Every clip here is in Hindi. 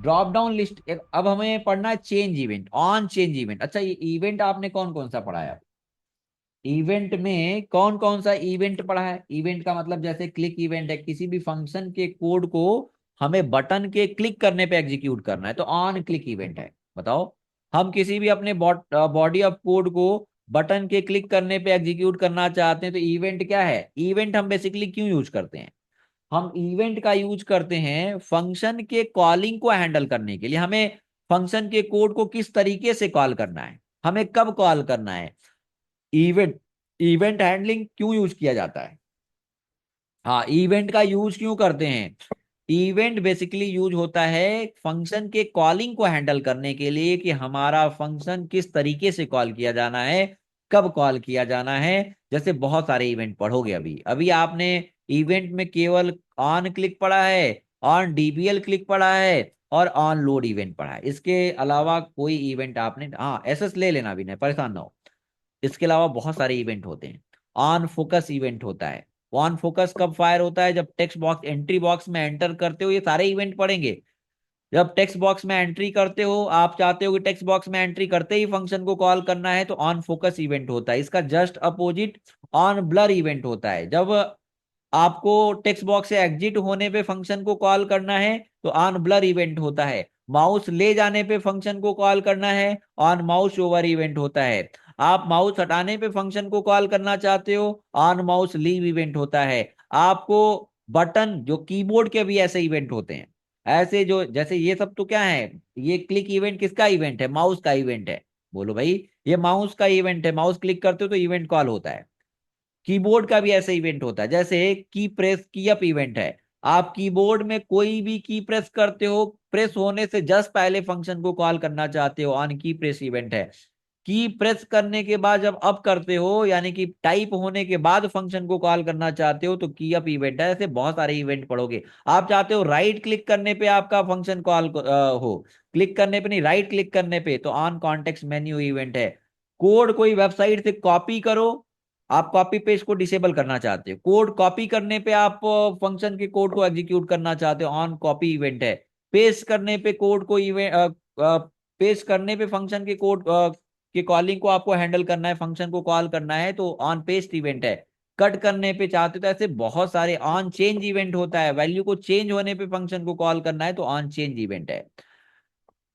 ड्रॉप डाउन लिस्ट, अब हमें पढ़ना है change event, on change event. अच्छा, ये इवेंट आपने कौन कौन सा पढ़ा है? इवेंट में कौन कौन सा इवेंट पढ़ा है? इवेंट का मतलब जैसे क्लिक इवेंट है, किसी भी फंक्शन के कोड को हमें बटन के क्लिक करने पे एग्जीक्यूट करना है तो ऑन क्लिक इवेंट है। बताओ, हम किसी भी अपने बॉडी ऑफ कोड को बटन के क्लिक करने पे एग्जीक्यूट करना चाहते हैं तो इवेंट क्या है? इवेंट हम बेसिकली क्यों यूज करते हैं? हम इवेंट का यूज करते हैं फंक्शन के कॉलिंग को हैंडल करने के लिए। हमें फंक्शन के कोड को किस तरीके से कॉल करना है, हमें कब कॉल करना है, इवेंट इवेंट हैंडलिंग क्यों यूज किया जाता है? हाँ, इवेंट का यूज क्यों करते हैं? इवेंट बेसिकली यूज होता है फंक्शन के कॉलिंग को हैंडल करने के लिए कि हमारा फंक्शन किस तरीके से कॉल किया जाना है, कब कॉल किया जाना है। जैसे बहुत सारे इवेंट पढ़ोगे, अभी अभी आपने इवेंट में केवल ऑन क्लिक पढ़ा है, ऑन डीबीएल क्लिक पढ़ा है और ऑन लोड इवेंट पढ़ा है। इसके अलावा कोई इवेंट आपने, हाँ एसएस ले लेना भी नहीं, परेशान ना हो। इसके अलावा बहुत सारे इवेंट होते हैं। ऑन फोकस इवेंट होता है। ऑन फोकस कब फायर होता है? जब टेक्स्ट बॉक्स एंट्री बॉक्स में एंटर करते हो, ये सारे इवेंट पढ़ेंगे। जब टेक्स्ट बॉक्स में एंट्री करते हो, आप चाहते हो कि टेक्स्ट बॉक्स में एंट्री करते ही फंक्शन को कॉल करना है तो ऑन फोकस इवेंट होता है। इसका just opposite on blur event होता है। जब आपको टेक्स्ट बॉक्स से एग्जिट होने पे फंक्शन को कॉल करना है तो ऑन ब्लर इवेंट होता है। माउस ले जाने पे फंक्शन को कॉल करना है, ऑन माउस ओवर इवेंट होता है। आप माउस हटाने पे फंक्शन को कॉल करना चाहते हो, ऑन माउस लीव इवेंट होता है। आपको बटन, जो कीबोर्ड के भी ऐसे इवेंट होते हैं, ऐसे जो जैसे ये सब तो क्या है, ये क्लिक इवेंट किसका इवेंट है? माउस का इवेंट है। बोलो भाई, ये माउस का इवेंट है, माउस क्लिक करते हो तो इवेंट कॉल होता है। कीबोर्ड का भी ऐसे इवेंट होता है, जैसे की प्रेस की अप इवेंट है। आप कीबोर्ड में कोई भी की प्रेस करते हो, प्रेस होने से जस्ट पहले फंक्शन को कॉल करना चाहते हो, ऑन की प्रेस इवेंट है। की प्रेस करने के बाद जब अप करते हो, यानी कि टाइप होने के बाद फंक्शन को कॉल करना चाहते हो तो की अप इवेंट है। ऐसे बहुत सारे इवेंट पढ़ोगे। आप चाहते हो राइट क्लिक करने पे आपका फंक्शन कॉल हो, क्लिक करने पे नहीं, राइट क्लिक करने पे, तो ऑन कॉन्टेक्स्ट मेन्यू इवेंट है। कोड कोई वेबसाइट से कॉपी करो, आप कॉपी पेस्ट को डिसेबल करना चाहते हो, कोड कॉपी करने पे आप फंक्शन के कोड को एग्जीक्यूट करना चाहते हो, ऑन कॉपी इवेंट है। पेस्ट करने पे कोड को इवेंट, पेस्ट करने पे फंक्शन के कोड के कॉलिंग को आपको हैंडल करना है, फंक्शन को कॉल करना है तो ऑन पेस्ट इवेंट है। कट करने पे चाहते हो तो ऐसे बहुत सारे, ऑन चेंज इवेंट होता है, वैल्यू को चेंज होने पे फंक्शन को कॉल करना है तो ऑन चेंज इवेंट है।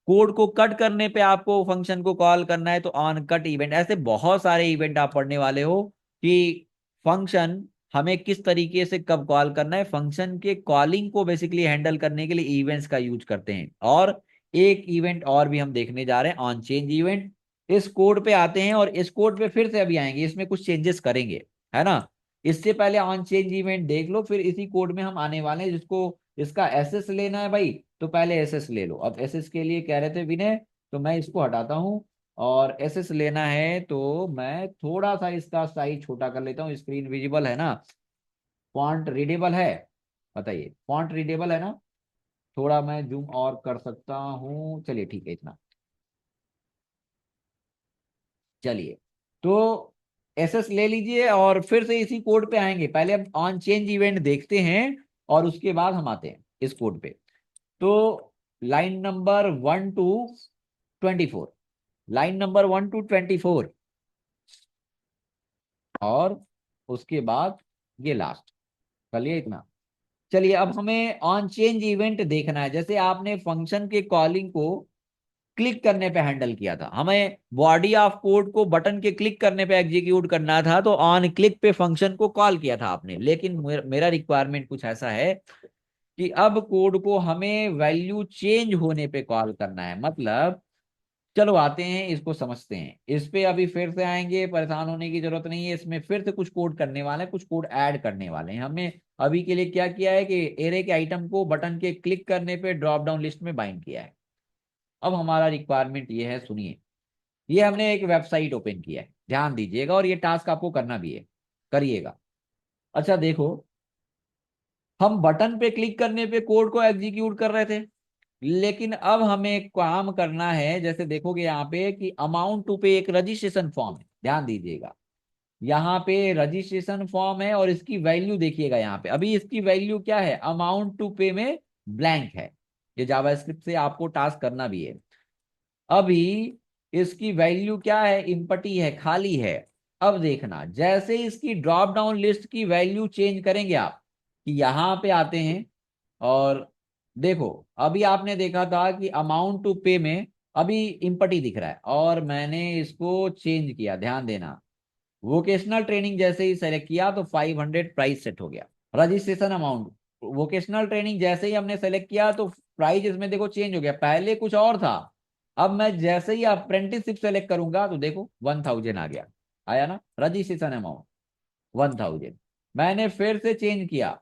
कोड को कट करने पे आपको फंक्शन को कॉल करना है तो ऑन कट इवेंट। ऐसे बहुत सारे इवेंट आप पढ़ने वाले हो कि फंक्शन हमें किस तरीके से कब कॉल करना है। फंक्शन के कॉलिंग को बेसिकली हैंडल करने के लिए इवेंट्स का यूज करते हैं। और एक इवेंट और भी हम देखने जा रहे हैं, ऑन चेंज इवेंट। इस कोड पे आते हैं और इस कोड पे फिर से अभी आएंगे, इसमें कुछ चेंजेस करेंगे, है ना। इससे पहले ऑन चेंज इवेंट देख लो, फिर इसी कोड में हम आने वाले हैं। जिसको इसका एसएस लेना है भाई, तो पहले एसएस ले लो। अब एसएस के लिए कह रहे थे विनय, तो मैं इसको हटाता हूँ। और एसएस लेना है तो मैं थोड़ा सा इसका साइज छोटा कर लेता हूँ। स्क्रीन विजिबल है ना? फॉन्ट रीडेबल है? बताइए, फॉन्ट रीडेबल है ना? थोड़ा मैं जूम और कर सकता हूँ, चलिए ठीक है इतना। चलिए, तो एसएस ले लीजिए और फिर से इसी कोड पे आएंगे। पहले हम ऑन चेंज इवेंट देखते हैं और उसके बाद हम आते हैं इस कोड पे। तो line number 1 to 24, line number 1 to 24, और उसके बाद ये लास्ट, चलिए इतना। चलिए, अब हमें ऑन चेंज इवेंट देखना है। जैसे आपने फंक्शन के कॉलिंग को क्लिक करने पे हैंडल किया था, हमें बॉडी ऑफ कोड को बटन के क्लिक करने पे एग्जीक्यूट करना था तो ऑन क्लिक पे फंक्शन को कॉल किया था आपने। लेकिन मेरा रिक्वायरमेंट कुछ ऐसा है कि अब कोड को हमें वैल्यू चेंज होने पे कॉल करना है। मतलब चलो आते हैं, इसको समझते हैं। इस पे अभी फिर से आएंगे, परेशान होने की जरूरत नहीं है। इसमें फिर से कुछ कोड करने वाले हैं, कुछ कोड ऐड करने वाले हैं। हमने अभी के लिए क्या किया है कि एरे के आइटम को बटन के क्लिक करने पे ड्रॉप डाउन लिस्ट में बाइंड किया है। अब हमारा रिक्वायरमेंट ये है, सुनिए। ये हमने एक वेबसाइट ओपन किया है, ध्यान दीजिएगा, और ये टास्क आपको करना भी है, करिएगा। अच्छा देखो, हम बटन पे क्लिक करने पे कोड को एग्जीक्यूट कर रहे थे, लेकिन अब हमें एक काम करना है। जैसे देखोगे यहाँ पे कि अमाउंट टू पे एक रजिस्ट्रेशन फॉर्म है, ध्यान दीजिएगा। यहाँ पे रजिस्ट्रेशन फॉर्म है और इसकी वैल्यू देखिएगा। यहाँ पे अभी इसकी वैल्यू क्या है? अमाउंट टू पे में ब्लैंक है। ये जावास्क्रिप्ट से आपको टास्क करना भी है। अभी इसकी वैल्यू क्या है, इम्पटी है, खाली है। अब देखना, जैसे इसकी ड्रॉप डाउन लिस्ट की वैल्यू चेंज करेंगे आप, कि यहां पे आते हैं और देखो, अभी आपने देखा था कि अमाउंट टू पे में अभी इम्पटी दिख रहा है, और मैंने इसको चेंज किया, ध्यान देना। वोकेशनल ट्रेनिंग जैसे ही सेलेक्ट किया तो 500 प्राइस सेट हो गया। रजिस्ट्रेशन अमाउंट, वोकेशनल ट्रेनिंग जैसे ही हमने सेलेक्ट किया तो प्राइस इसमें देखो चेंज हो गया, पहले कुछ और था। अब मैं जैसे ही अप्रेंटिसशिप सेलेक्ट करूंगा तो देखो 1000 आ गया, आया ना रजिस्ट्रेशन अमाउंट 1000। मैंने फिर से चेंज किया,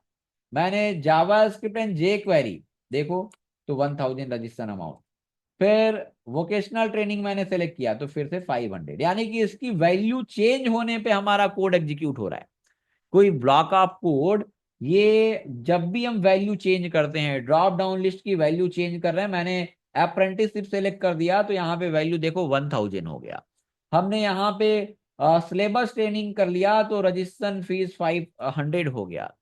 मैंने जावा स्क्रिप्ट एंड जे क्वेरी, देखो तो 1000 रजिस्ट्रेशन अमाउंट। फिर वोकेशनल ट्रेनिंग मैंने सेलेक्ट किया तो फिर से 500, यानी कि इसकी वैल्यू चेंज होने पे हमारा कोड एग्जीक्यूट हो रहा है। कोई ब्लॉक ऑफ कोड, ये जब भी हम वैल्यू चेंज करते हैं, ड्रॉप डाउन लिस्ट की वैल्यू चेंज कर रहे हैं, मैंने अप्रेंटिसशिप सेलेक्ट कर दिया तो यहाँ पे वैल्यू देखो 1000 हो गया। हमने यहाँ पे सिलेबस ट्रेनिंग कर लिया तो रजिस्ट्रेशन फीस 500 हो गया।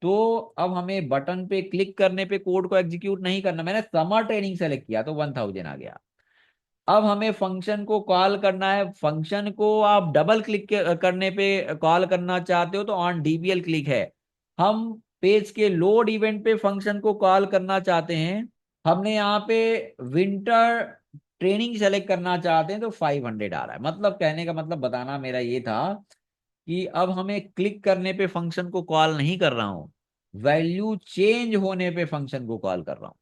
तो अब हमें बटन पे क्लिक करने पे कोड को एग्जीक्यूट नहीं करना, मैंने समर ट्रेनिंग सेलेक्ट किया तो 1000 आ गया। अब हमें फंक्शन को कॉल करना है, फंक्शन को आप डबल क्लिक करने पे कॉल करना चाहते हो तो ऑन डीबीएल क्लिक है। हम पेज के लोड इवेंट पे फंक्शन को कॉल करना चाहते हैं, हमने यहाँ पे विंटर ट्रेनिंग सेलेक्ट करना चाहते हैं तो 500 आ रहा है। मतलब कहने का मतलब बताना मेरा ये था कि अब हमें क्लिक करने पे फंक्शन को कॉल नहीं कर रहा हूं, वैल्यू चेंज होने पे फंक्शन को कॉल कर रहा हूं।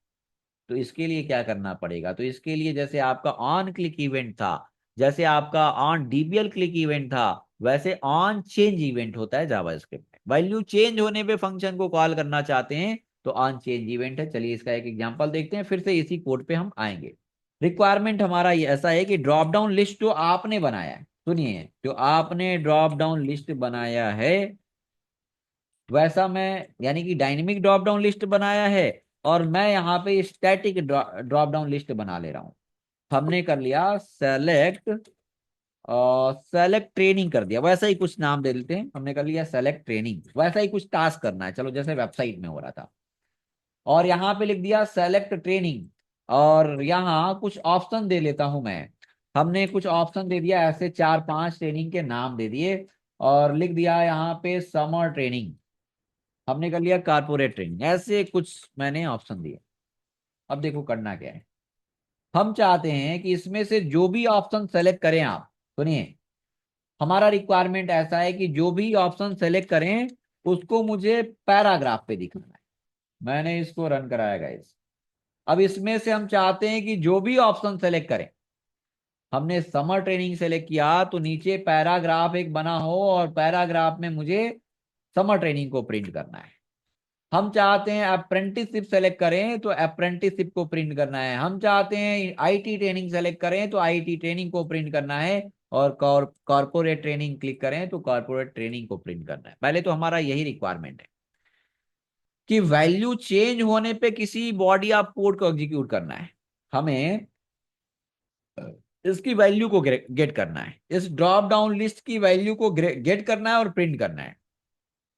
तो इसके लिए क्या करना पड़ेगा, तो इसके लिए जैसे आपका ऑन क्लिक इवेंट था, जैसे आपका ऑन डीबीएल क्लिक इवेंट था, वैसे ऑन चेंज इवेंट होता है जावास्क्रिप्ट में। वैल्यू चेंज होने पे फंक्शन को कॉल करना चाहते हैं तो ऑन चेंज इवेंट है। चलिए इसका एक एग्जांपल देखते हैं, फिर से इसी कोड पे हम आएंगे। रिक्वायरमेंट हमारा ये ऐसा है कि ड्रॉप डाउन लिस्ट जो आपने बनाया है, सुनिए, जो आपने ड्रॉप डाउन लिस्ट बनाया है वैसा मैं, यानी कि डायनेमिक ड्रॉप डाउन लिस्ट बनाया है, और मैं यहाँ पे स्टैटिक ड्रॉप डाउन लिस्ट बना ले रहा हूँ। हमने कर लिया सेलेक्ट, सेलेक्ट ट्रेनिंग कर दिया, वैसा ही कुछ नाम दे देते हैं, हमने कर लिया सेलेक्ट ट्रेनिंग, वैसा ही कुछ टास्क करना है, चलो जैसे वेबसाइट में हो रहा था। और यहाँ पे लिख दिया सेलेक्ट ट्रेनिंग, और यहाँ कुछ ऑप्शन दे लेता हूं मैं। हमने कुछ ऑप्शन दे दिया, ऐसे 4-5 ट्रेनिंग के नाम दे दिए, और लिख दिया यहाँ पे समर ट्रेनिंग, हमने कर लिया कारपोरेट ट्रेनिंग, ऐसे कुछ मैंने ऑप्शन दिए। अब देखो करना क्या है, हम चाहते हैं कि इसमें से जो भी ऑप्शन सेलेक्ट करें आप, सुनिए, हमारा रिक्वायरमेंट ऐसा है कि जो भी ऑप्शन सेलेक्ट करें उसको मुझे पैराग्राफ पे दिखाना है। मैंने इसको रन कराया गाइस। अब इसमें से हम चाहते हैं कि जो भी ऑप्शन सेलेक्ट करें, हमने समर ट्रेनिंग सेलेक्ट किया तो नीचे पैराग्राफ एक बना हो, और पैराग्राफ में मुझे समर ट्रेनिंग को प्रिंट करना है। हम चाहते हैं अप्रेंटिसशिप सेलेक्ट करें तो अप्रेंटिसशिप को प्रिंट करना है। हम चाहते हैं आईटी ट्रेनिंग सेलेक्ट करें तो आईटी ट्रेनिंग को प्रिंट करना है। और कॉर्पोरेट ट्रेनिंग क्लिक करें तो कॉर्पोरेट ट्रेनिंग को प्रिंट करना है। पहले तो हमारा यही रिक्वायरमेंट है कि वैल्यू चेंज होने पे किसी बॉडी ऑफ कोड को एग्जीक्यूट करना है। हमें इसकी वैल्यू को गेट करना है, इस ड्रॉप डाउन लिस्ट की वैल्यू को गेट करना है और प्रिंट करना है।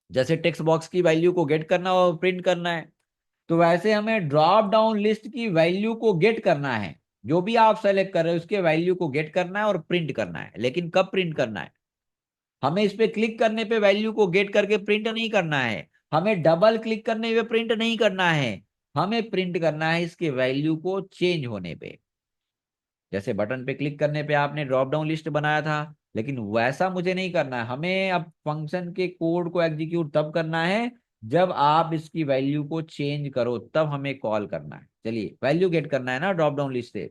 जैसे टेक्स्ट बॉक्स की वैल्यू को गेट करना और प्रिंट करना है, तो वैसे हमें ड्रॉप डाउन लिस्ट की वैल्यू को गेट करना है। जो भी आप सेलेक्ट कर रहे हो उसके वैल्यू को गेट करना है और प्रिंट करना है। लेकिन कब प्रिंट करना है, हमें इस पे क्लिक करने पे वैल्यू को गेट करके प्रिंट नहीं करना है, हमें डबल क्लिक करने पे प्रिंट नहीं करना है, हमें प्रिंट करना है इसके वैल्यू को चेंज होने पे। जैसे बटन पे क्लिक करने पे आपने ड्रॉप डाउन लिस्ट बनाया था, लेकिन वैसा मुझे नहीं करना है। हमें अब फंक्शन के कोड को एग्जीक्यूट तब करना है जब आप इसकी वैल्यू को चेंज करो, तब हमें कॉल करना है। चलिए वैल्यू गेट करना है ना ड्रॉप डाउन लिस्ट से,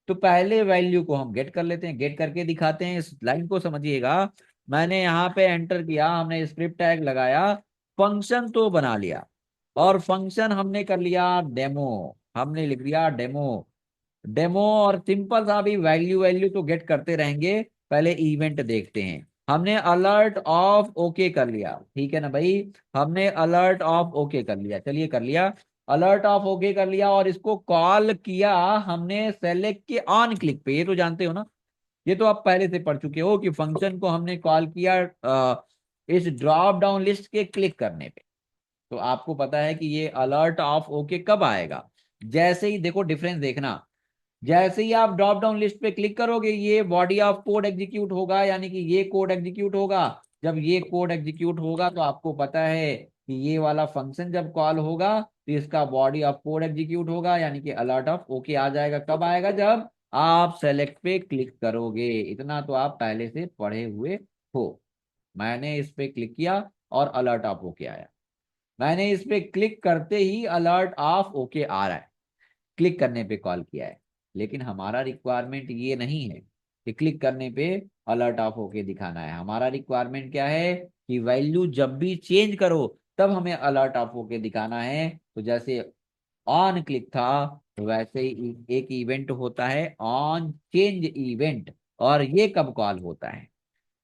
तो पहले वैल्यू को हम गेट कर लेते हैं, गेट करके दिखाते हैं। इस लाइन को समझिएगा, मैंने यहाँ पे एंटर किया, हमने स्क्रिप्ट टैग लगाया, फंक्शन तो बना लिया, और फंक्शन हमने कर लिया डेमो, हमने लिख दिया डेमो। डेमो और सिंपल सा भी वैल्यू वैल्यू तो गेट करते रहेंगे, पहले इवेंट देखते हैं। हमने अलर्ट ऑफ ओके कर लिया, ठीक है ना भाई, हमने अलर्ट ऑफ ओके कर लिया, चलिए कर लिया, अलर्ट ऑफ ओके कर लिया, और इसको कॉल किया हमने सेलेक्ट के ऑन क्लिक पे। ये तो जानते हो ना, ये तो आप पहले से पढ़ चुके हो कि फंक्शन को हमने कॉल किया इस ड्रॉप डाउन लिस्ट के क्लिक करने पे। तो आपको पता है कि ये अलर्ट ऑफ ओके कब आएगा, जैसे ही देखो डिफरेंस देखना, जैसे ही आप ड्रॉप डाउन लिस्ट पे क्लिक करोगे ये बॉडी ऑफ कोड एग्जीक्यूट होगा, यानी कि ये कोड एग्जीक्यूट होगा। जब ये कोड एग्जीक्यूट होगा तो आपको पता है कि ये वाला फंक्शन जब कॉल होगा तो इसका बॉडी ऑफ कोड एग्जीक्यूट होगा, यानी कि अलर्ट ऑफ ओके आ जाएगा। कब आएगा? जब आप सेलेक्ट पे क्लिक करोगे। इतना तो आप पहले से पढ़े हुए हो। मैंने इस पे क्लिक किया और अलर्ट ऑफ ओके आया। मैंने इस पे क्लिक करते ही अलर्ट ऑफ ओके आ रहा है, क्लिक करने पे कॉल किया है। लेकिन हमारा रिक्वायरमेंट ये नहीं है कि क्लिक करने पे अलर्ट ऑफ होके दिखाना है। हमारा रिक्वायरमेंट क्या है कि वैल्यू जब भी चेंज करो तब हमें अलर्ट ऑफ होके दिखाना है। तो जैसे ऑन क्लिक था वैसे ही एक इवेंट होता है ऑन चेंज इवेंट। और ये कब कॉल होता है?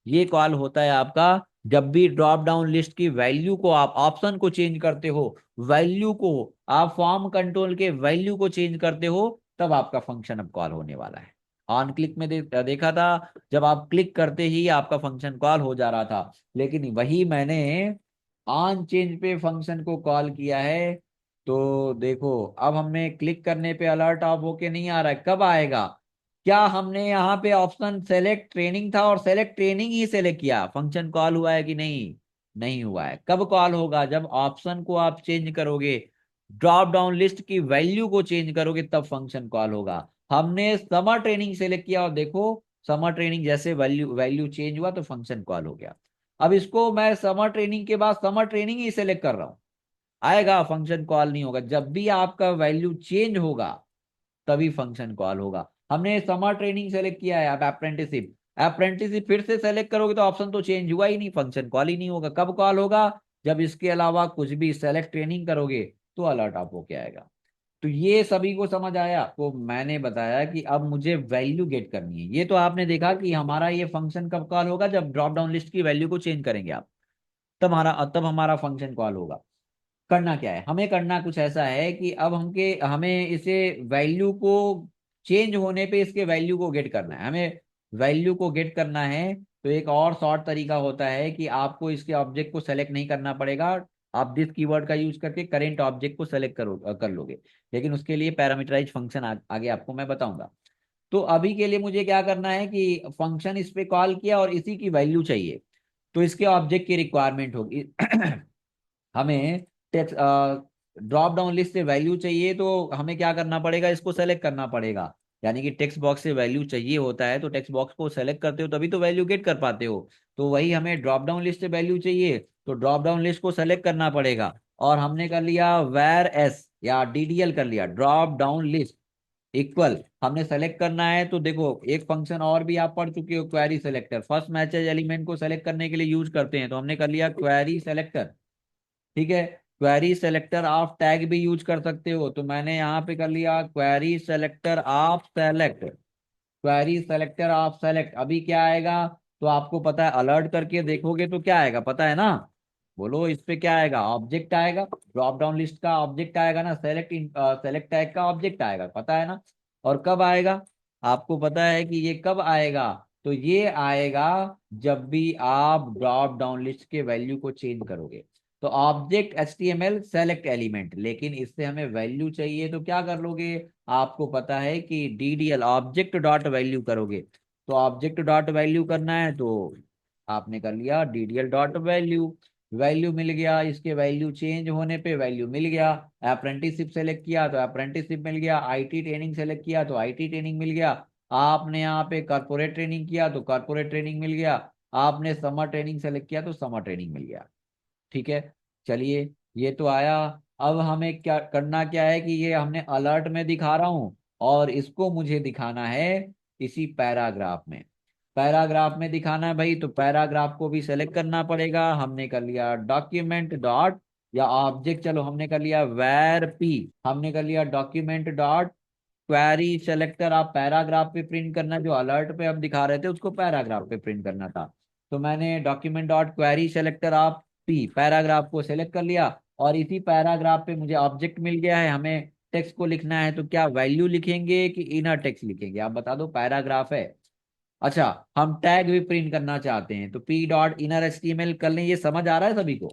ये कॉल होता है आपका जब भी ड्रॉप डाउन लिस्ट की वैल्यू को आप ऑप्शन को चेंज करते हो, वैल्यू को आप फॉर्म कंट्रोल के वैल्यू को चेंज करते हो, तब आपका फंक्शन अब कॉल होने वाला है। ऑन क्लिक में देखा था, जब आप क्लिक करते ही आपका फंक्शन कॉल हो जा रहा था। लेकिन वही मैंने ऑन चेंज पे फंक्शन को कॉल किया है। तो देखो अब हमें क्लिक करने पे अलर्ट ऑफ होके नहीं आ रहा है, कब आएगा? क्या हमने यहाँ पे ऑप्शन सेलेक्ट ट्रेनिंग था और सेलेक्ट ट्रेनिंग ही सेलेक्ट किया, फंक्शन कॉल हुआ है कि नहीं? नहीं हुआ है। कब कॉल होगा? जब ऑप्शन को आप चेंज करोगे, ड्रॉप डाउन लिस्ट की वैल्यू को चेंज करोगे, तब फंक्शन कॉल होगा। हमने समर ट्रेनिंग सेलेक्ट किया और देखो समर ट्रेनिंग जैसे वैल्यू वैल्यू चेंज हुआ तो फंक्शन कॉल हो गया। अब इसको मैं समर ट्रेनिंग के बाद समर ट्रेनिंग ही सेलेक्ट कर रहा हूं, आएगा, फंक्शन कॉल नहीं होगा। जब भी आपका वैल्यू चेंज होगा तभी फंक्शन कॉल होगा। हमने समर ट्रेनिंग सेलेक्ट किया है, अब अप्रेंटिसिप, अप्रेंटिसिप फिर से सेलेक्ट करोगे तो ऑप्शन तो चेंज हुआ ही नहीं, फंक्शन कॉल ही नहीं होगा। कब कॉल होगा? जब इसके अलावा कुछ भी सेलेक्ट ट्रेनिंग करोगे तो अलर्ट आप होके आएगा। तो ये सभी को समझ आया? तो मैंने बताया कि अब मुझे वैल्यू गेट करनी है। ये तो आपने देखा कि हमारा ये फंक्शन कब कॉल होगा? जब ड्रॉप डाउन लिस्ट की वैल्यू को चेंज करेंगे आप, तब हमारा फंक्शन कॉल होगा। करना क्या है? हमें करना कुछ ऐसा है कि अब हमें इसे वैल्यू को चेंज होने पे इसके वैल्यू को गेट करना है। हमें वैल्यू को गेट करना है तो एक और शॉर्ट तरीका होता है कि आपको इसके ऑब्जेक्ट को सेलेक्ट नहीं करना पड़ेगा। आप दिस कीवर्ड का यूज करके करेंट ऑब्जेक्ट को सेलेक्ट कर लोगे। लेकिन उसके लिए पैरामीटराइज फंक्शन आगे आपको मैं बताऊंगा। तो अभी के लिए मुझे क्या करना है कि फंक्शन इस पे कॉल किया और इसी की वैल्यू चाहिए। तो इसके ऑब्जेक्ट की रिक्वायरमेंट होगी हमें टेक्स्ट ड्रॉप डाउन लिस्ट से वैल्यू चाहिए तो हमें क्या करना पड़ेगा? इसको सेलेक्ट करना पड़ेगा। यानी कि टेक्स्ट बॉक्स से वैल्यू चाहिए होता है तो टेक्स्ट बॉक्स को सेलेक्ट करते हो तभी तो वैल्यू गेट कर पाते हो। तो वही हमें ड्रॉप डाउन लिस्ट से वैल्यू चाहिए तो ड्रॉप डाउन लिस्ट को सेलेक्ट करना पड़ेगा। और हमने कर लिया वेर एस या डीडीएल कर लिया, ड्रॉप डाउन लिस्ट इक्वल हमने सेलेक्ट करना है। तो देखो एक फंक्शन और भी आप पढ़ चुके हो, query selector, first matches element को सेलेक्ट करने के लिए यूज करते हैं। तो हमने कर लिया क्वेरी सेलेक्टर, ठीक है। क्वेरी सेलेक्टर ऑफ टैग भी यूज कर सकते हो, तो मैंने यहाँ पे कर लिया query selector of select. Query selector of select अभी क्या आएगा? तो आपको पता है, अलर्ट करके देखोगे तो क्या आएगा पता है ना? बोलो इस पे क्या आएगा? ऑब्जेक्ट आएगा, ड्रॉप डाउन लिस्ट का ऑब्जेक्ट आएगा ना, सेलेक्ट टैग का ऑब्जेक्ट आएगा, पता है ना? और कब आएगा? आपको पता है कि ये कब आएगा? तो ये आएगा जब भी आप ड्रॉप डाउन लिस्ट के वैल्यू को चेंज करोगे। तो ऑब्जेक्ट एचटीएमएल सेलेक्ट एलिमेंट, लेकिन इससे हमें वैल्यू चाहिए तो क्या कर लोगे? आपको पता है कि डीडीएल ऑब्जेक्ट डॉट वैल्यू करोगे। तो ऑब्जेक्ट डॉट वैल्यू करना है तो आपने कर लिया डीडीएल डॉट वैल्यू। वैल्यू मिल गया, इसके वैल्यू चेंज होने पे वैल्यू मिल गया। अप्रेंटिसशिप सेलेक्ट किया तो अप्रेंटिसशिप मिल गया, आईटी ट्रेनिंग सेलेक्ट किया तो आईटी ट्रेनिंग मिल गया। आपने यहाँ पे कॉर्पोरेट ट्रेनिंग किया तो कॉर्पोरेट ट्रेनिंग मिल गया। आपने समर ट्रेनिंग सेलेक्ट किया तो समर ट्रेनिंग मिल गया। ठीक है, चलिए ये तो आया। अब हमें क्या करना, क्या है कि ये हमने अलर्ट में दिखा रहा हूं और इसको मुझे दिखाना है इसी पैराग्राफ में। पैराग्राफ में दिखाना है भाई, तो पैराग्राफ को भी सेलेक्ट करना पड़ेगा। हमने कर लिया डॉक्यूमेंट डॉट या ऑब्जेक्ट, चलो हमने कर लिया वेर पी, हमने कर लिया डॉक्यूमेंट डॉट क्वेरी सेलेक्टर। आप पैराग्राफ पे प्रिंट करना, जो अलर्ट पे हम दिखा रहे थे उसको पैराग्राफ पे प्रिंट करना था। तो मैंने डॉक्यूमेंट डॉट क्वेरी सेलेक्टर आप पी पैराग्राफ को सेलेक्ट कर लिया। और इसी पैराग्राफ पे मुझे ऑब्जेक्ट मिल गया है, हमें टेक्स्ट को लिखना है तो क्या वैल्यू लिखेंगे कि इनर टेक्स्ट लिखेंगे? आप बता दो, पैराग्राफ है। अच्छा, हम टैग भी प्रिंट करना चाहते हैं तो पी डॉट इनर एचटीएमएल कर लें, ये समझ आ रहा है सभी को?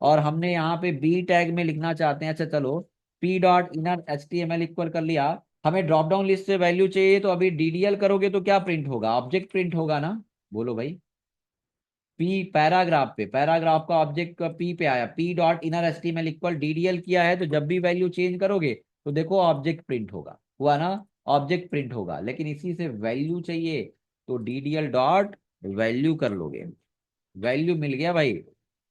और हमने यहाँ पे बी टैग में लिखना चाहते हैं, अच्छा चलो P dot inner HTML equal कर लिया। हमें ड्रॉप डाउन लिस्ट से वैल्यू चाहिए, तो अभी DDL करोगे तो क्या प्रिंट होगा? ऑब्जेक्ट प्रिंट होगा ना, बोलो भाई। पी पैराग्राफ पे, पैराग्राफ का ऑब्जेक्ट का पी पे आया, P dot inner HTML equal DDL किया है, तो जब भी वैल्यू चेंज करोगे तो देखो ऑब्जेक्ट प्रिंट होगा, हुआ ना, ऑब्जेक्ट प्रिंट होगा। लेकिन इसी से वैल्यू चाहिए तो DDL डॉट वैल्यू कर लोगे। वैल्यू मिल गया भाई।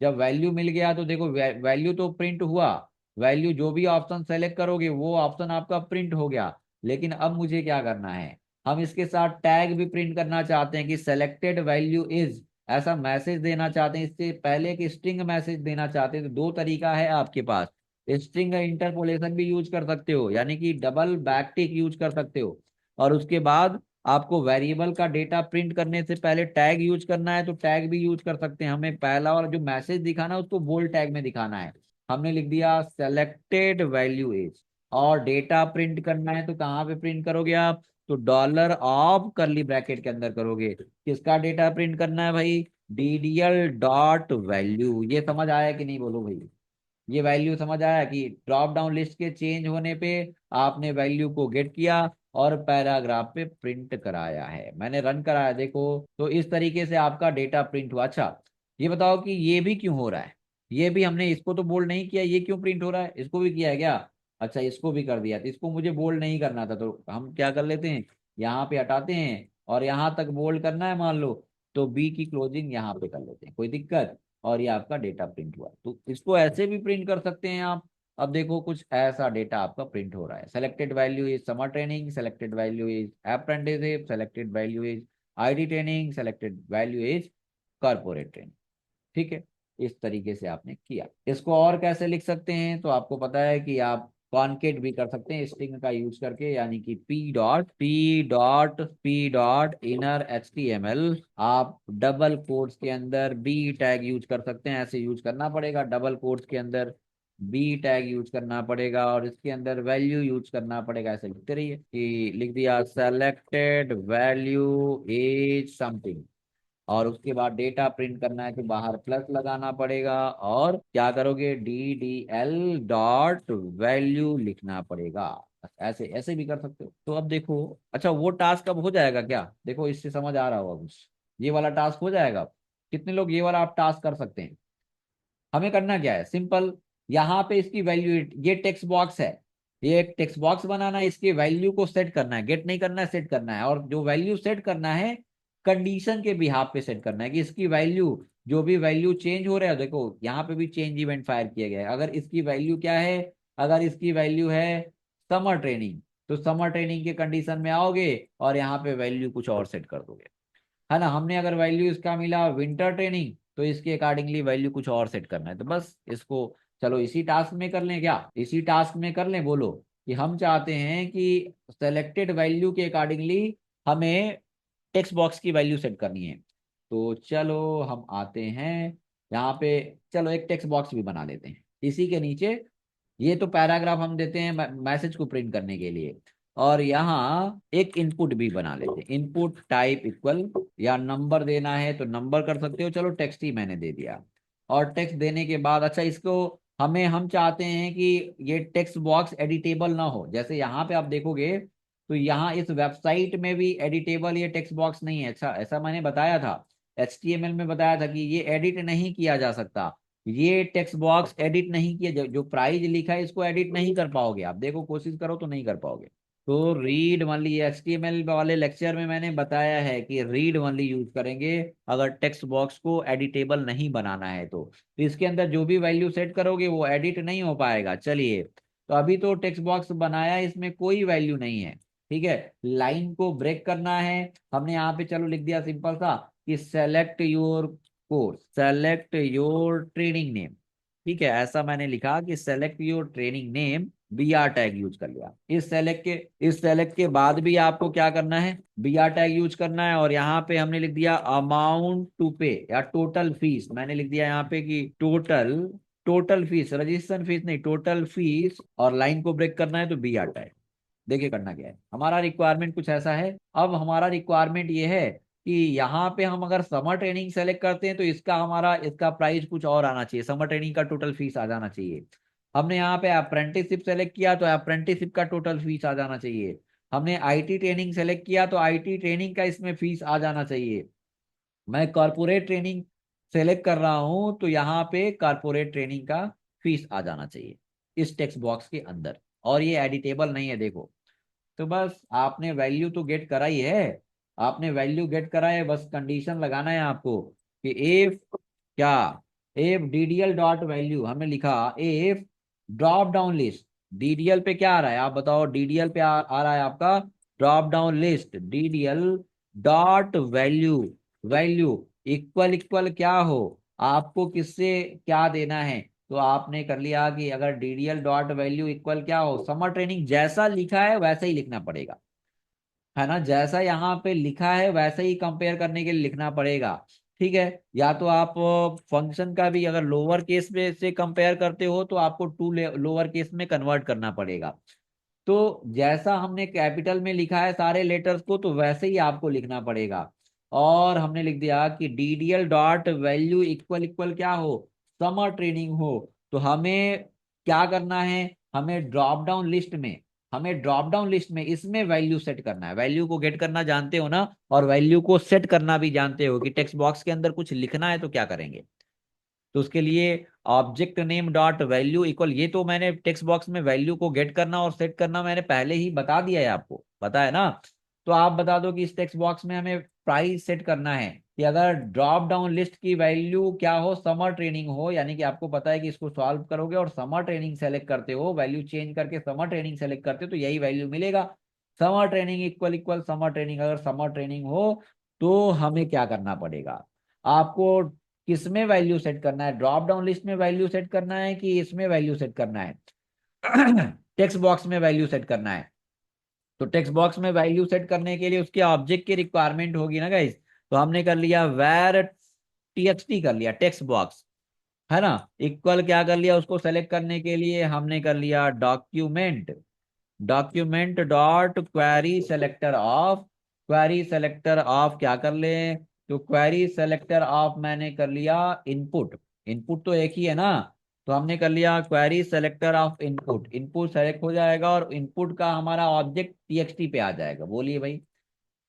जब वैल्यू मिल गया तो देखो वैल्यू तो प्रिंट हुआ। वैल्यू जो भी ऑप्शन सेलेक्ट करोगे वो ऑप्शन आपका प्रिंट हो गया। लेकिन अब मुझे क्या करना है, हम इसके साथ टैग भी प्रिंट करना चाहते हैं कि सेलेक्टेड वैल्यू इज, ऐसा मैसेज देना चाहते हैं। इससे पहले कि स्ट्रिंग मैसेज देना चाहते हैं तो दो तरीका है आपके पास। स्ट्रिंग इंटरपोलेशन भी यूज कर सकते हो, यानी कि डबल बैकटिक यूज कर सकते हो। और उसके बाद आपको वेरिएबल का डेटा प्रिंट करने से पहले टैग यूज करना है तो टैग भी यूज कर सकते हैं। हमें पहला वाला जो मैसेज दिखाना है उसको बोल्ड टैग में दिखाना है। हमने लिख दिया सेलेक्टेड वैल्यू इज, और डेटा प्रिंट करना है तो कहाँ पे प्रिंट करोगे आप? तो डॉलर ऑफ करली ब्रैकेट के अंदर करोगे। किसका डेटा प्रिंट करना है भाई? DDL dot value. ये समझ आया कि नहीं, बोलो भाई। ये वैल्यू समझ आया कि ड्रॉप डाउन लिस्ट के चेंज होने पे आपने वैल्यू को गेट किया और पैराग्राफ पे प्रिंट कराया है। मैंने रन कराया, देखो तो इस तरीके से आपका डेटा प्रिंट हुआ। अच्छा, ये बताओ कि ये भी क्यों हो रहा है? ये भी हमने इसको तो बोल्ड नहीं किया, ये क्यों प्रिंट हो रहा है? इसको भी किया है क्या? अच्छा, इसको भी कर दिया। तो इसको मुझे बोल्ड नहीं करना था, तो हम क्या कर लेते हैं, यहाँ पे हटाते हैं और यहाँ तक बोल्ड करना है मान लो, तो बी की क्लोजिंग यहाँ पे कर लेते हैं, कोई दिक्कत? और ये आपका डेटा प्रिंट हुआ। तो इसको ऐसे भी प्रिंट कर सकते हैं आप। अब देखो कुछ ऐसा डेटा आपका प्रिंट हो रहा है। Selected value is summer training, selected value is apprenticeship, selected value is IT training, selected value is corporate training. ठीक है, इस तरीके से आपने किया। इसको और कैसे लिख सकते हैं, तो आपको पता है कि आप कॉन्केट भी कर सकते हैं स्ट्रिंग का यूज करके, यानी कि पी डॉट इनर HTML। आप डबल कोट्स के अंदर बी टैग यूज कर सकते हैं। ऐसे यूज करना पड़ेगा, डबल कोट्स के अंदर बी टैग यूज करना पड़ेगा और इसके अंदर वैल्यू यूज करना पड़ेगा। ऐसे लिखते रहिए कि लिख दिया सेलेक्टेड वैल्यू इज समथिंग, और उसके बाद डेटा प्रिंट करना है तो बाहर प्लस लगाना पड़ेगा, और क्या करोगे, DDL डॉट वैल्यू लिखना पड़ेगा। ऐसे ऐसे भी कर सकते हो। तो अब देखो, अच्छा वो टास्क अब हो जाएगा क्या? देखो इससे समझ आ रहा होगा कुछ, ये वाला टास्क हो जाएगा। कितने लोग ये वाला आप टास्क कर सकते हैं? हमें करना क्या है, सिंपल। यहाँ पे इसकी वैल्यू, ये टेक्स्ट बॉक्स है, ये एक टेक्स्ट बॉक्स बनाना है, इसकी वैल्यू को सेट करना है, गेट नहीं करना है, सेट करना है। और जो वैल्यू सेट करना है कंडीशन के बिहाफ पे सेट करना है कि इसकी वैल्यू, जो भी वैल्यू चेंज हो रहा है, देखो यहाँ पे भी चेंज इवेंट फायर किया गया है। अगर इसकी वैल्यू क्या है, अगर इसकी वैल्यू है समर ट्रेनिंग, तो समर ट्रेनिंग के कंडीशन में आओगे और यहाँ पे वैल्यू कुछ और सेट कर दोगे, है ना। हमने अगर वैल्यू इसका मिला विंटर ट्रेनिंग, तो इसके अकॉर्डिंगली वैल्यू कुछ और सेट करना है। तो बस इसको चलो इसी टास्क में कर लें क्या? इसी टास्क में कर लें, बोलो कि हम चाहते हैं कि सेलेक्टेड वैल्यू के अकॉर्डिंगली हमें टेक्स्ट बॉक्स की वैल्यू सेट करनी है। तो चलो हम आते हैं यहाँ पे, चलो एक टेक्स्ट बॉक्स भी बना लेते हैं इसी के नीचे। ये तो पैराग्राफ हम देते हैं मैसेज को प्रिंट करने के लिए। और यहाँ एक इनपुट भी बना लेते हैं, इनपुट टाइप इक्वल, या नंबर देना है तो नंबर कर सकते हो, चलो टेक्स्ट ही मैंने दे दिया। और टेक्स्ट देने के बाद, अच्छा इसको हम चाहते हैं कि ये टेक्स्ट बॉक्स एडिटेबल ना हो। जैसे यहाँ पे आप देखोगे तो यहाँ इस वेबसाइट में भी एडिटेबल ये टेक्स्ट बॉक्स नहीं है। अच्छा, ऐसा मैंने बताया था, HTML में बताया था कि ये एडिट नहीं किया जा सकता। ये टेक्स्ट बॉक्स एडिट नहीं किया, जो प्राइस लिखा है इसको एडिट नहीं कर पाओगे आप, देखो कोशिश करो तो नहीं कर पाओगे। तो रीड ओनली, HTML वाले लेक्चर में मैंने बताया है कि रीड ओनली यूज करेंगे अगर टेक्स्ट बॉक्स को एडिटेबल नहीं बनाना है तो इसके अंदर जो भी वैल्यू सेट करोगे वो एडिट नहीं हो पाएगा। चलिए, तो अभी तो टेक्स्ट बॉक्स बनाया, इसमें कोई वैल्यू नहीं है। ठीक है, लाइन को ब्रेक करना है। हमने यहाँ पे चलो लिख दिया सिंपल सा कि select your course, select your training name. ठीक है, ऐसा मैंने लिखा कि select your training name, BR tag use कर लिया। इस सेलेक्ट के बाद भी आपको क्या करना है, BR टैग यूज करना है। और यहाँ पे हमने लिख दिया अमाउंट टू पे, या टोटल फीस। मैंने लिख दिया यहाँ पे कि total, total fees, registration fees नहीं, टोटल फीस। और लाइन को ब्रेक करना है तो BR टैग। देखिए करना क्या है, हमारा रिक्वायरमेंट कुछ ऐसा है। अब हमारा रिक्वायरमेंट ये है कि यहाँ पे हम अगर समर ट्रेनिंग सेलेक्ट करते हैं तो इसका प्राइस कुछ और आना चाहिए, समर ट्रेनिंग का टोटल फीस आ जाना चाहिए। हमने यहाँ पे अप्रेंटिसशिप सेलेक्ट किया तो अप्रेंटिसशिप का टोटल फीस आ जाना चाहिए। हमने आईटी ट्रेनिंग सेलेक्ट किया तो आईटी ट्रेनिंग का इसमें फीस आ जाना चाहिए। मैं कॉर्पोरेट ट्रेनिंग सेलेक्ट कर रहा हूं तो यहाँ पे कॉर्पोरेट ट्रेनिंग का फीस आ जाना चाहिए इस टेक्स्ट बॉक्स के अंदर। और ये एडिटेबल नहीं है देखो। तो बस आपने वैल्यू तो गेट करा ही है। आपने वैल्यू गेट करा है, बस कंडीशन लगाना है आपको कि इफ क्या, इफ डीडीएल डॉट वैल्यू हमने लिखा, if drop down list, DDL पे क्या आ रहा है आप बताओ, डीडीएल पे आ रहा है आपका drop down list, DDL dot value, value equal equal क्या हो, आपको किससे क्या देना है। तो आपने कर लिया कि अगर डीडीएल डॉट वैल्यू इक्वल क्या हो, समर ट्रेनिंग जैसा लिखा है वैसा ही लिखना पड़ेगा, है ना, जैसा यहाँ पे लिखा है वैसा ही कंपेयर करने के लिए लिखना पड़ेगा। ठीक है। या तो आप फंक्शन का भी अगर लोअर केस में से कंपेयर करते हो तो आपको टू लोअर केस में कन्वर्ट करना पड़ेगा। तो जैसा हमने कैपिटल में लिखा है सारे लेटर्स को तो वैसे ही आपको लिखना पड़ेगा। और हमने लिख दिया कि DDL dot value equal equal क्या हो, समर ट्रेनिंग हो। तो हमें क्या करना है, हमें ड्रॉप डाउन लिस्ट में, हमें ड्रॉप डाउन लिस्ट में इसमें वैल्यू सेट करना है। वैल्यू को गेट करना जानते हो ना, और वैल्यू को सेट करना भी जानते हो कि टेक्स्ट बॉक्स के अंदर कुछ लिखना है तो क्या करेंगे। तो उसके लिए object name dot value equal, ये तो मैंने टेक्स्ट बॉक्स में वैल्यू को गेट करना और सेट करना मैंने पहले ही बता दिया है आपको, पता है ना। तो आप बता दो कि इस टेक्स्ट बॉक्स में हमें प्राइस सेट करना है कि अगर ड्रॉप डाउन लिस्ट की वैल्यू क्या हो, समर ट्रेनिंग हो, यानी कि आपको पता है कि इसको सॉल्व करोगे और समर ट्रेनिंग सेलेक्ट करते हो, वैल्यू चेंज करके समर ट्रेनिंग सेलेक्ट करते हो तो यही वैल्यू मिलेगा। Summer training equal equal summer training, अगर समर ट्रेनिंग हो तो हमें क्या करना पड़ेगा, आपको किस में वैल्यू सेट करना है, ड्रॉप डाउन लिस्ट में वैल्यू सेट करना है कि इसमें वैल्यू सेट करना है, टेक्स्ट बॉक्स में वैल्यू सेट करना है। तो टेक्स्ट बॉक्स में वैल्यू सेट करने के लिए उसके ऑब्जेक्ट की रिक्वायरमेंट होगी ना गाइस। तो हमने कर लिया वेर टीएक्सटी कर लिया टेक्स्ट बॉक्स, है ना, इक्वल क्या कर लिया, उसको सेलेक्ट करने के लिए हमने कर लिया document, document dot query selector of, query selector of क्या कर ले, तो क्वेरी सेलेक्टर ऑफ मैंने कर लिया इनपुट, इनपुट तो एक ही है ना। तो हमने कर लिया query selector of input, input select हो जाएगा और इनपुट का हमारा ऑब्जेक्ट टीएक्सटी पे आ जाएगा, बोलिए भाई।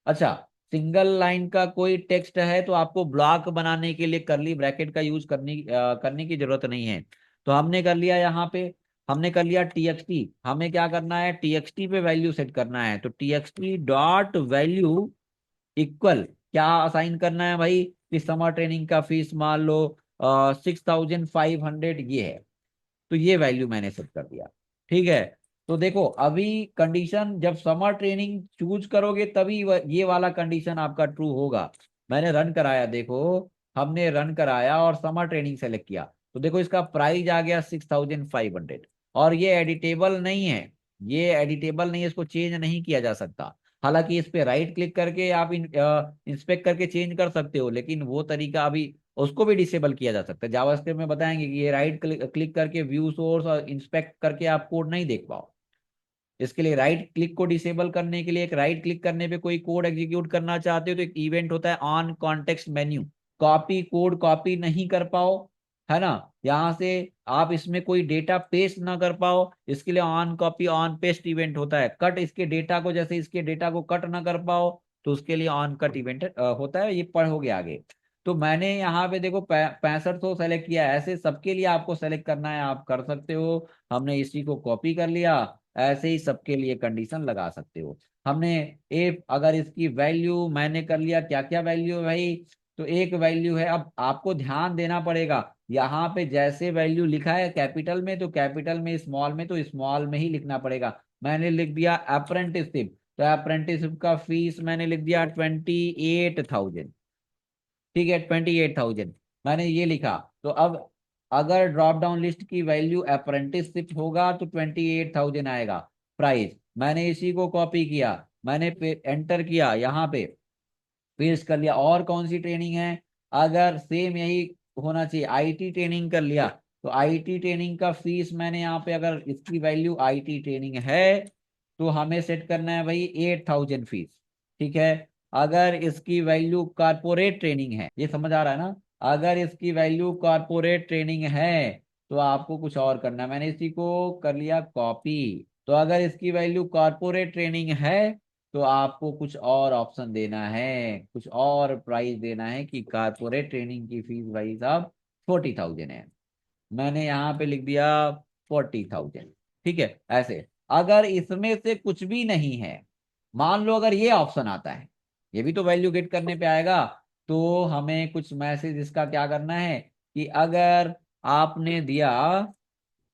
अच्छा, सिंगल लाइन का कोई टेक्स्ट है तो आपको ब्लॉक बनाने के लिए करली ब्रैकेट का यूज करने की जरूरत नहीं है। तो हमने कर लिया यहाँ पे, हमने कर लिया टीएक्सटी, हमें क्या करना है टीएक्सटी पे वैल्यू सेट करना है। तो टीएक्सटी डॉट वैल्यू इक्वल क्या असाइन करना है भाई, कि समर ट्रेनिंग का फीस मान लो 6500 ये है। तो ये वैल्यू मैंने सेट कर दिया। ठीक है। तो देखो अभी कंडीशन जब समर ट्रेनिंग चूज करोगे तभी ये वाला कंडीशन आपका ट्रू होगा। मैंने रन कराया देखो, हमने रन कराया और समर ट्रेनिंग सेलेक्ट किया तो देखो इसका प्राइस आ गया 6500। और ये एडिटेबल नहीं है, ये एडिटेबल नहीं है, इसको चेंज नहीं किया जा सकता। हालांकि इस पे राइट क्लिक करके आप इंस्पेक्ट करके चेंज कर सकते हो, लेकिन वो तरीका अभी, उसको भी डिसेबल किया जा सकता है। जावास्क्रिप्ट में बताएंगे कि ये राइट क्लिक करके व्यू सोर्स और इंस्पेक्ट करके आप कोड नहीं देख पाओ। इसके लिए राइट क्लिक को डिसेबल करने के लिए, एक राइट क्लिक करने पे कोई कोड एग्जीक्यूट करना चाहते हो तो एक इवेंट होता है on context menu, copy code copy नहीं कर पाओ, है ना, यहाँ से आप इसमें कोई डेटा पेस्ट ना कर पाओ, इसके लिए on copy on paste event होता है। कट इसके डेटा को, जैसे इसके डेटा को कट ना कर पाओ तो उसके लिए ऑन कट इवेंट होता है। ये पढ़ोगे आगे। तो मैंने यहाँ पे देखो 6500 सेलेक्ट किया है, ऐसे सबके लिए आपको सेलेक्ट करना है, आप कर सकते हो। हमने इसी को कॉपी कर लिया, ऐसे ही सबके लिए कंडीशन लगा सकते हो। हमने ए अगर इसकी वैल्यू मैंने कर लिया, क्या क्या वैल्यू है भाई, तो एक वैल्यू है, अब आपको ध्यान देना पड़ेगा यहाँ पे जैसे वैल्यू लिखा है कैपिटल में तो कैपिटल में, स्मॉल में तो स्मॉल में ही लिखना पड़ेगा। मैंने लिख दिया अप्रेंटिसशिप, तो अप्रेंटिसशिप का फीस मैंने लिख दिया 28,000। ठीक है, 28,000 मैंने ये लिखा। तो अब अगर ड्रॉप डाउन लिस्ट की वैल्यू अप्रेंटिसशिप होगा तो 28,000 आएगा प्राइस। मैंने इसी को कॉपी किया, मैंने एंटर किया, यहाँ पे पेस्ट कर लिया। और कौन सी ट्रेनिंग है, अगर सेम यही होना चाहिए, आईटी ट्रेनिंग कर लिया तो आईटी ट्रेनिंग का फीस मैंने यहाँ पे, अगर इसकी वैल्यू आईटी ट्रेनिंग है तो हमें सेट करना है भाई 8,000 फीस। ठीक है। अगर इसकी वैल्यू कारपोरेट ट्रेनिंग है, ये समझ आ रहा है ना, अगर इसकी वैल्यू कारपोरेट ट्रेनिंग है तो आपको कुछ और करना है। मैंने इसी को कर लिया कॉपी। तो अगर इसकी वैल्यू कॉर्पोरेट ट्रेनिंग है तो आपको कुछ और ऑप्शन देना है, कुछ और प्राइस देना है कि कॉर्पोरेट ट्रेनिंग की फीस भाई साहब 40,000 है। मैंने यहाँ पे लिख दिया 40,000। ठीक है। ऐसे अगर इसमें से कुछ भी नहीं है, मान लो अगर ये ऑप्शन आता है, ये भी तो वैल्यू गेट करने पे आएगा, तो हमें कुछ मैसेज इसका क्या करना है कि अगर आपने दिया,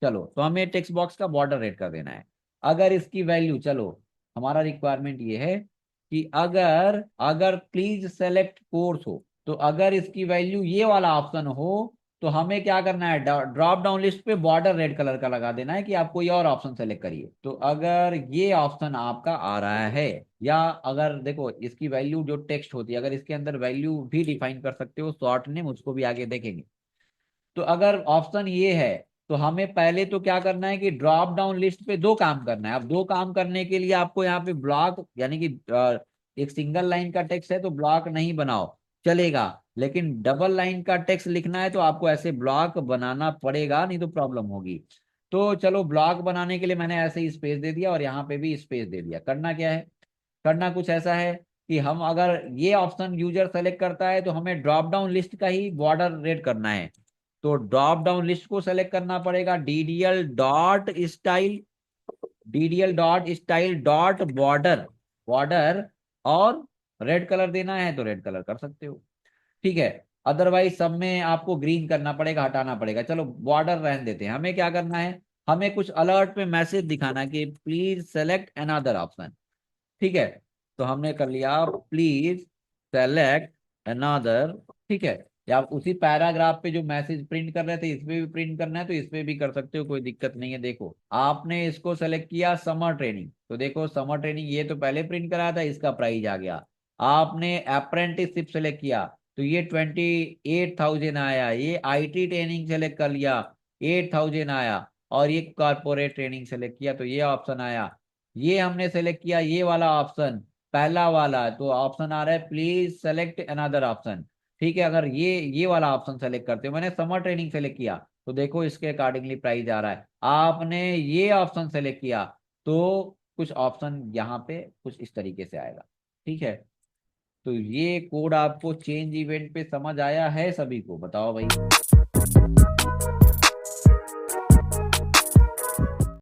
चलो तो हमें टेक्स्ट बॉक्स का बॉर्डर रेट कर देना है। अगर इसकी वैल्यू, चलो हमारा रिक्वायरमेंट ये है कि अगर अगर प्लीज सेलेक्ट कोर्स हो, तो अगर इसकी वैल्यू ये वाला ऑप्शन हो तो हमें क्या करना है, ड्रॉप डाउन लिस्ट पे बॉर्डर रेड कलर का लगा देना है कि आप कोई और ऑप्शन सेलेक्ट करिए। तो अगर ये ऑप्शन आपका आ रहा है, या अगर देखो इसकी वैल्यू जो टेक्स्ट होती है, अगर इसके अंदर वैल्यू भी डिफाइन कर सकते हो शॉर्ट नेम, उसको भी आगे देखेंगे। तो अगर ऑप्शन ये है तो हमें पहले तो क्या करना है कि ड्रॉप डाउन लिस्ट पे दो काम करना है। अब दो काम करने के लिए आपको यहाँ पे ब्लॉक, यानी कि एक सिंगल लाइन का टेक्स्ट है तो ब्लॉक नहीं बनाओ, चलेगा। लेकिन डबल लाइन का टेक्स्ट लिखना है तो आपको ऐसे ब्लॉक बनाना पड़ेगा, नहीं तो प्रॉब्लम होगी। तो चलो ब्लॉक बनाने के लिए मैंने ऐसे ही स्पेस दे दिया और यहाँ पे भी स्पेस दे दिया। करना क्या है, करना कुछ ऐसा है कि हम अगर ये ऑप्शन यूजर सेलेक्ट करता है तो हमें ड्रॉप डाउन लिस्ट का ही बॉर्डर रेड करना है। तो ड्रॉप डाउन लिस्ट को सेलेक्ट करना पड़ेगा, ddl.style.bॉर्डर, बॉर्डर, और रेड कलर देना है तो रेड कलर कर सकते हो। ठीक है। अदरवाइज सब में आपको ग्रीन करना पड़ेगा, हटाना पड़ेगा। चलो बॉर्डर रहने देते हैं। हमें क्या करना है, हमें कुछ अलर्ट पे मैसेज दिखाना है कि प्लीज सेलेक्ट अनदर ऑप्शन। ठीक है। तो हमने कर लिया प्लीज सेलेक्ट अनदर। ठीक है। या आप उसी पैराग्राफ पे जो मैसेज प्रिंट कर रहे थे इस पे भी प्रिंट करना है तो इस पे भी कर सकते हो, कोई दिक्कत नहीं है। देखो आपने इसको सेलेक्ट किया समर ट्रेनिंग, तो देखो समर ट्रेनिंग ये तो पहले प्रिंट कराया था, इसका प्राइस आ गया। आपने अप्रेंटिसशिप सेलेक्ट किया तो ये 28,000 आया। ये आईटी ट्रेनिंग सेलेक्ट कर लिया, 8,000 आया। और ये कॉर्पोरेट ट्रेनिंग सेलेक्ट किया तो ये ऑप्शन आया। ये हमने सेलेक्ट किया ये वाला ऑप्शन, पहला वाला, तो ऑप्शन आ रहा है प्लीज सेलेक्ट अनदर ऑप्शन। ठीक है। अगर ये वाला ऑप्शन सेलेक्ट करते हो, मैंने समर ट्रेनिंग सेलेक्ट किया तो देखो इसके अकॉर्डिंगली प्राइस आ रहा है। आपने ये ऑप्शन सेलेक्ट किया तो कुछ ऑप्शन यहाँ पे कुछ इस तरीके से आएगा। ठीक है। तो ये कोड आपको चेंज इवेंट पे समझ आया है सभी को, बताओ भाई।